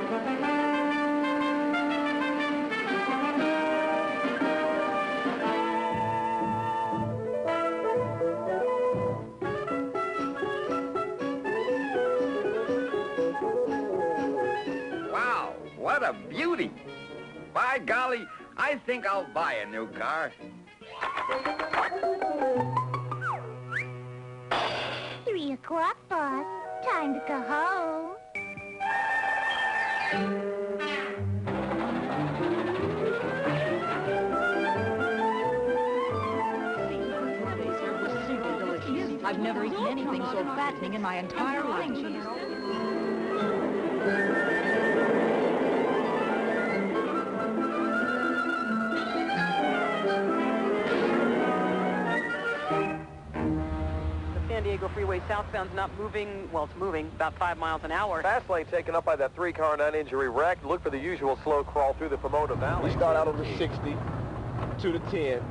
Wow, what a beauty. By golly, I think I'll buy a new car. 3 o'clock, boss. Time to go home. I've never eaten anything so fattening in my entire life. San Diego Freeway southbound's not moving, well, it's moving about 5 miles an hour. Fast lane taken up by that 3-car non-injury wreck. Look for the usual slow crawl through the Pomona Valley. We start out on the 60 to the 10.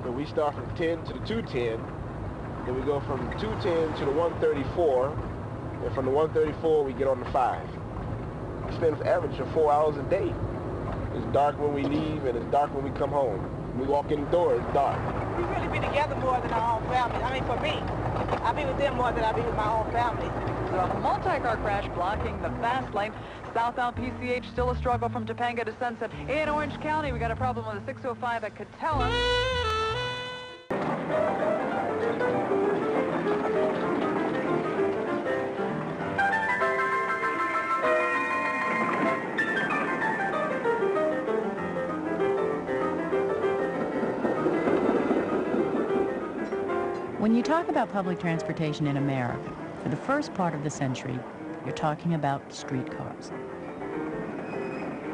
So we start from 10 to the 210. Then we go from 210 to the 134. And from the 134, we get on the 5. We spend an average of 4 hours a day. It's dark when we leave, and it's dark when we come home. When we walk in the door, it's dark. We really be together more than our own family. I mean, for me, I be with them more than I be with my own family. So a multi-car crash blocking the fast lane. Southbound PCH still a struggle from Topanga to Sunset. In Orange County, we got a problem with a 605 at Catella. When you talk about public transportation in America, for the first part of the century, you're talking about streetcars.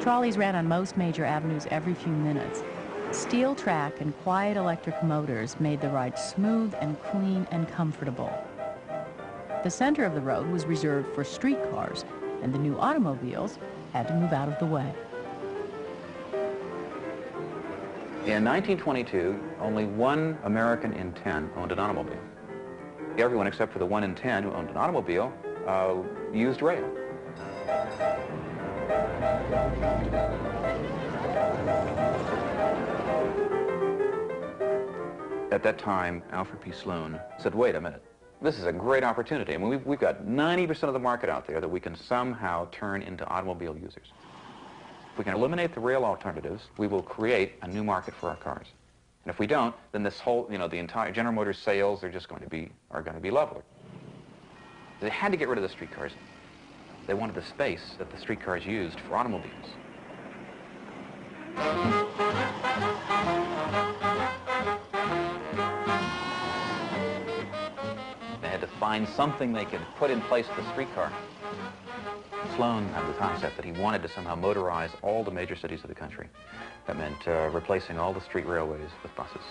Trolleys ran on most major avenues every few minutes. Steel track and quiet electric motors made the ride smooth and clean and comfortable. The center of the road was reserved for streetcars, and the new automobiles had to move out of the way. In 1922, only 1 American in 10 owned an automobile. Everyone except for the 1 in 10 who owned an automobile used rail. At that time, Alfred P. Sloan said, wait a minute, this is a great opportunity. I mean, we've got 90% of the market out there that we can somehow turn into automobile users. If we can eliminate the rail alternatives, we will create a new market for our cars. And if we don't, then this whole, the entire General Motors sales are going to be leveled. They had to get rid of the streetcars. They wanted the space that the streetcars used for automobiles. They had to find something they could put in place of the streetcar. Sloan had the concept that he wanted to somehow motorize all the major cities of the country. That meant replacing all the street railways with buses.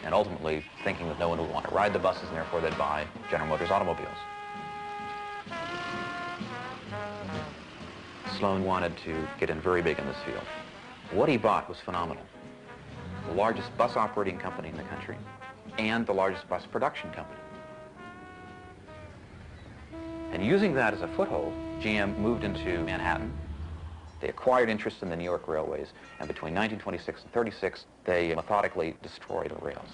And ultimately thinking that no one would want to ride the buses and therefore they'd buy General Motors automobiles. Sloan wanted to get in very big in this field. What he bought was phenomenal. The largest bus operating company in the country and the largest bus production company. And using that as a foothold, GM moved into Manhattan. They acquired interest in the New York railways, and between 1926 and 36, they methodically destroyed the rails.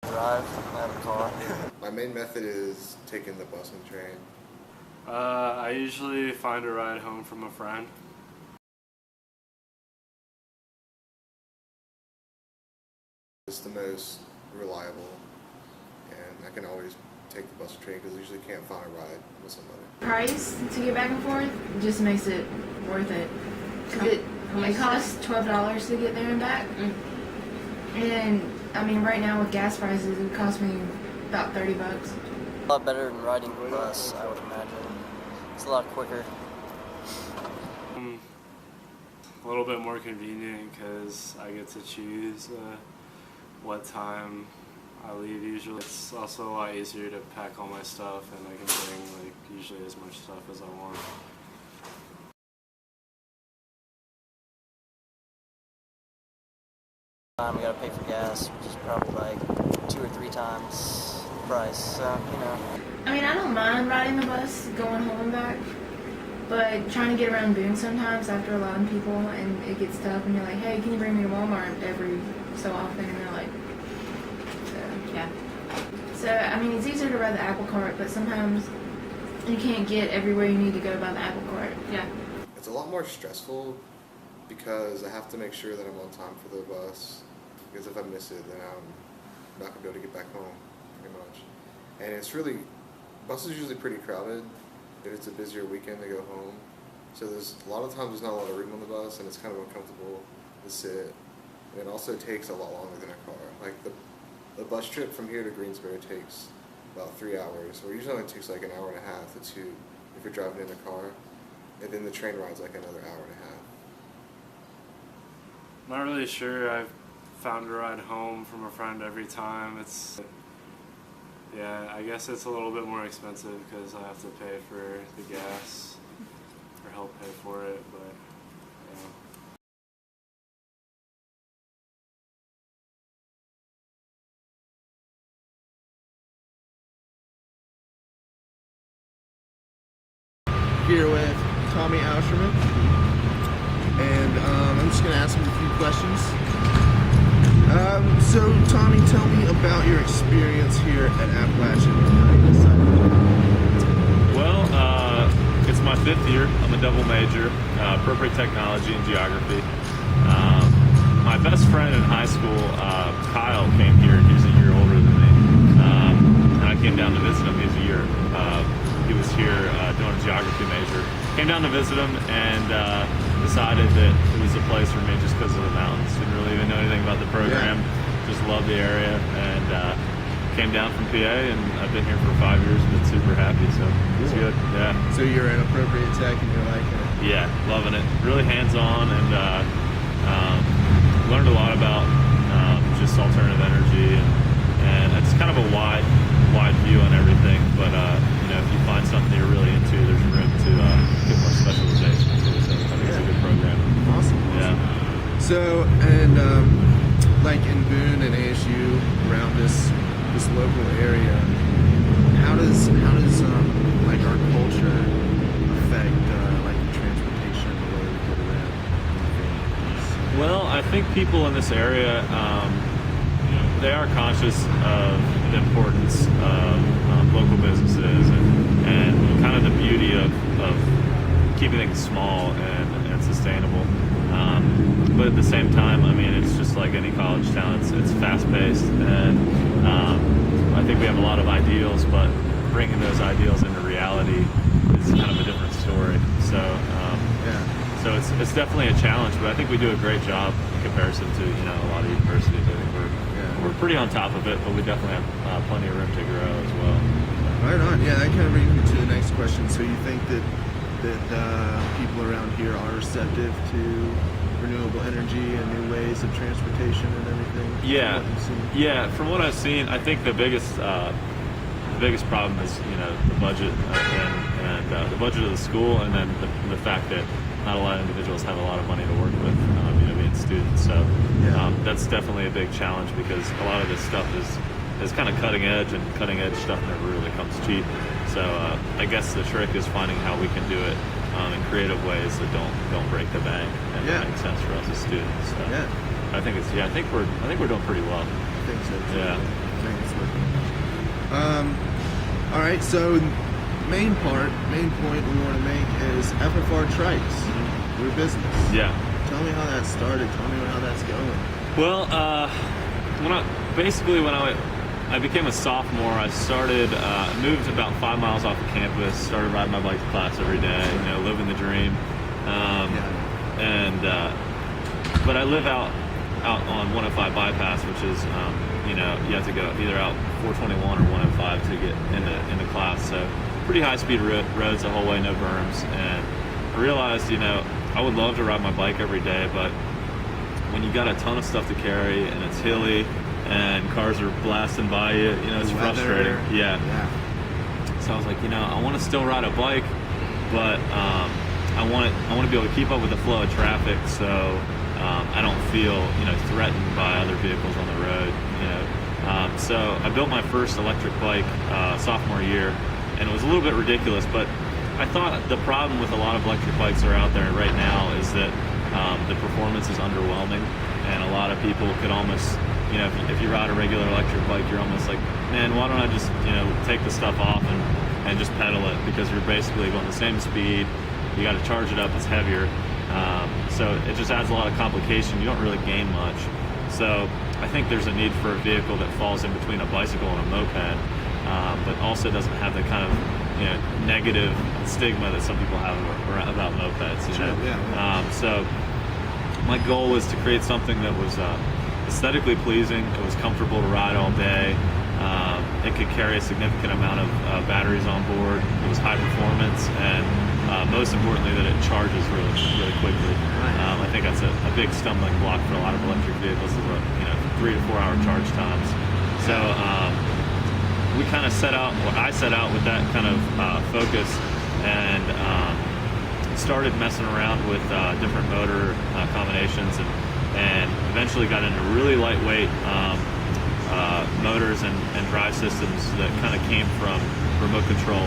Drive, I have a car. My main method is taking the bus and train. I usually find a ride home from a friend. It's the most reliable, and I can always take the bus or train because I usually can't find a ride with somebody. Price to get back and forth just makes it worth it. It costs $12 to get there and back. And I mean, right now with gas prices, it would cost me about $30. A lot better than riding the bus, I would imagine. It's a lot quicker. A little bit more convenient because I get to choose what time I leave usually. It's also a lot easier to pack all my stuff, and I can bring usually as much stuff as I want. I got to pay for gas, which is probably like 2 or 3 times the price. So, you know. I mean, I don't mind riding the bus, going home and back, but trying to get around Boone sometimes after a lot of people, and it gets tough, and you're like, hey, can you bring me to Walmart every so often? And they're like, so, yeah. So, I mean, it's easier to ride the Apple Cart, but sometimes you can't get everywhere you need to go by the Apple Cart. Yeah. It's a lot more stressful because I have to make sure that I'm on time for the bus, because if I miss it, then I'm not going to be able to get back home, pretty much. And it's really, buses are usually pretty crowded if it's a busier weekend to go home. So there's a lot of times there's not a lot of room on the bus, and it's kind of uncomfortable to sit. And it also takes a lot longer than a car. Like the bus trip from here to Greensboro takes about 3 hours, or usually only takes like an hour and a half to 2 if you're driving in a car. And then the train ride's like another hour and a half. Not really sure. I've found a ride home from a friend every time. Yeah, I guess it's a little bit more expensive because I have to pay for the gas or help pay for it, but yeah. Here with Tommy Auscherman, and I'm just going to ask him a few questions. So Tommy, tell me about your experience here at Appalachian. Well, it's my 5th year. I'm a double major, appropriate technology and geography. My best friend in high school, Kyle, came here. He was a year older than me, and I came down to visit him. He was a year. He was here doing a geography major. Came down to visit him and decided that it was a place for me just because of the mountains. Didn't really even know anything about the program. Yeah. Just loved the area and came down from PA, and I've been here for 5 years and been super happy. So it's good. Yeah. So you're an appropriate tech and you're liking it? Yeah, loving it. Really hands-on, and learned a lot about just alternative energy, and it's kind of a wide view on everything. But you know, if you find something you're really into, there's room to get more specialization. So I think it's a good program. Awesome. Yeah. So, and like in Boone and ASU, around this local area, how does like our culture affect like the transportation, the way we get around? Well, I think people in this area, they are conscious of the importance of local businesses and kind of the beauty of keeping things small and sustainable. But at the same time, I mean, it's just like any college town. It's fast-paced, and I think we have a lot of ideals, but bringing those ideals into reality is kind of a different story. So, so it's definitely a challenge, but I think we do a great job in comparison to a lot of universities. I think we're pretty on top of it, but we definitely have plenty of room to grow as well. Right on. Yeah, that kind of brings me to the next question. So you think that people around here are receptive to renewable energy and new ways of transportation and everything? Yeah. From what I've seen, I think the biggest problem is the budget and the budget of the school, and then the fact that not a lot of individuals have a lot of money to work with, being students. So that's definitely a big challenge, because a lot of this stuff is kind of cutting edge, and cutting edge stuff never really comes cheap. So I guess the trick is finding how we can do it in creative ways that don't break the bank and make sense for us as students. So I think I think we're doing pretty well. I think so too. Yeah. I think it's working. All right. So main point we want to make is FFR Trikes. Your business. Yeah. Tell me how that started. Tell me how that's going. Well, when I became a sophomore, I started, moved about 5 miles off the campus, started riding my bike to class every day, living the dream. But I live out on 105 bypass, which is, you have to go either out 421 or 105 to get into class. So pretty high-speed roads the whole way, no berms. And I realized, I would love to ride my bike every day, but when you got a ton of stuff to carry and it's hilly and cars are blasting by you, it's frustrating. Yeah. So I was like, I want to still ride a bike, but I want to be able to keep up with the flow of traffic. So I don't feel, threatened by other vehicles on the road, So I built my first electric bike sophomore year, and it was a little bit ridiculous, but I thought the problem with a lot of electric bikes that are out there right now is that the performance is underwhelming, and a lot of people could almost, if you ride a regular electric bike, you're almost like, man, why don't I just, take the stuff off and just pedal it, because you're basically going the same speed. You got to charge it up, it's heavier. So it just adds a lot of complication. You don't really gain much. So I think there's a need for a vehicle that falls in between a bicycle and a moped, but also doesn't have the kind of negative stigma that some people have about mopeds. So my goal was to create something that was aesthetically pleasing. It was comfortable to ride all day. It could carry a significant amount of batteries on board. It was high performance, and most importantly, that it charges really quickly. I think that's a big stumbling block for a lot of electric vehicles, is 3 to 4 hour charge times. So we kind of I set out with that kind of focus, and started messing around with different motor combinations, and eventually got into really lightweight motors and drive systems that kind of came from remote control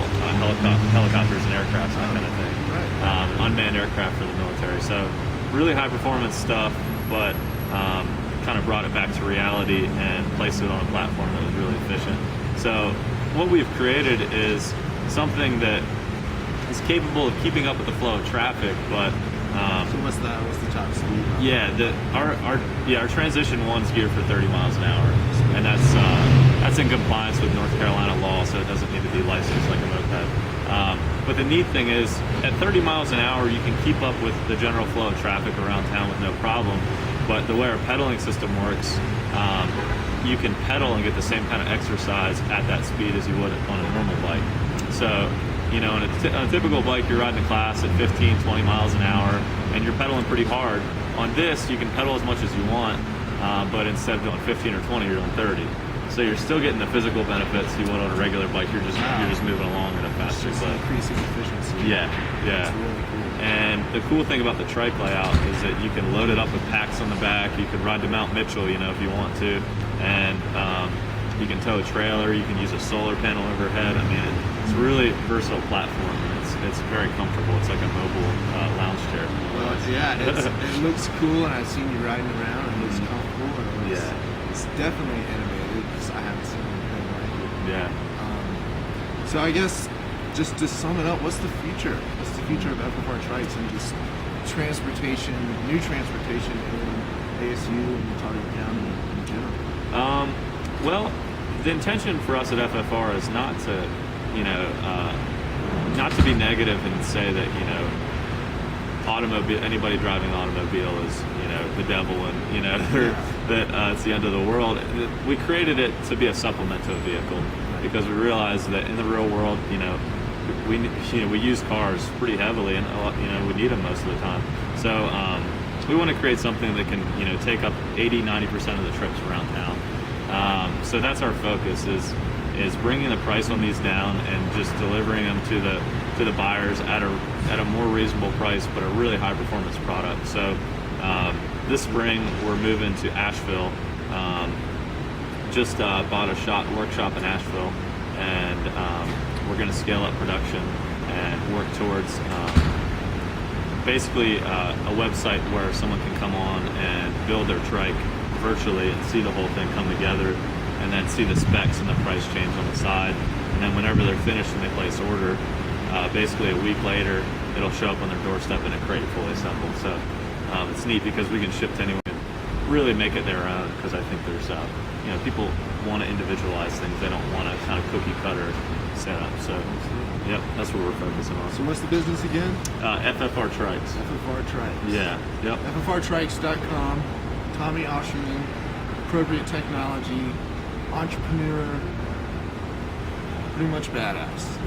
helicopters and aircraft, that kind of thing. Unmanned aircraft for the military. So really high performance stuff, but kind of brought it back to reality and placed it on a platform that was really efficient. So what we've created is something that is capable of keeping up with the flow of traffic, but so what's the top speed? Our Transition 1's geared for 30 miles an hour, and that's in compliance with North Carolina law, so it doesn't need to be licensed like a moped. But the neat thing is, at 30 miles an hour, you can keep up with the general flow of traffic around town with no problem. But the way our pedaling system works, you can pedal and get the same kind of exercise at that speed as you would on a normal bike. So, on a typical bike, you're riding a class at 15, 20 miles an hour, and you're pedaling pretty hard. On this, you can pedal as much as you want, but instead of going 15 or 20, you're doing 30. So you're still getting the physical benefits you would on a regular bike. You're just moving along at a faster clip. Increasing efficiency. Yeah. That's really cool. And the cool thing about the trike layout is that you can load it up with packs on the back. You can ride to Mount Mitchell, if you want to, and you can tow a trailer. You can use a solar panel overhead. I mean, it's a really versatile platform, and it's very comfortable. It's like a mobile lounge chair. Well, it looks cool, and I've seen you riding around, and it looks comfortable. And it's definitely innovative. I haven't seen anything like it. Yeah. So I guess, just to sum it up, what's the future? What's the future of FFR trikes and just transportation, new transportation in ASU and Target County in general? Well, the intention for us at FFR is not to, not to be negative and say that, anybody driving an automobile is, the devil, and that it's the end of the world. We created it to be a supplement to a vehicle, because we realized that in the real world, we use cars pretty heavily, and we need them most of the time. So we want to create something that can take up 80-90% of the trips around town. So that's our focus, is bringing the price on these down and just delivering them to the buyers at a more reasonable price, but a really high performance product. So this spring we're moving to Asheville. Just bought a workshop in Asheville, and we're going to scale up production and work towards basically a website where someone can come on and build their trike virtually and see the whole thing come together, and then see the specs and the price change on the side. And then whenever they're finished and they place order, basically a week later, it'll show up on their doorstep in a crate fully assembled. So it's neat because we can ship to anyone and really make it their own, because I think there's, people want to individualize things. They don't want a kind of cookie cutter setup. So, yep, that's what we're focusing on. So what's the business again? FFR Trikes. FFR Trikes. Yeah, yep. FFRtrikes.com. Tommy Osherman, appropriate technology, entrepreneur, pretty much badass.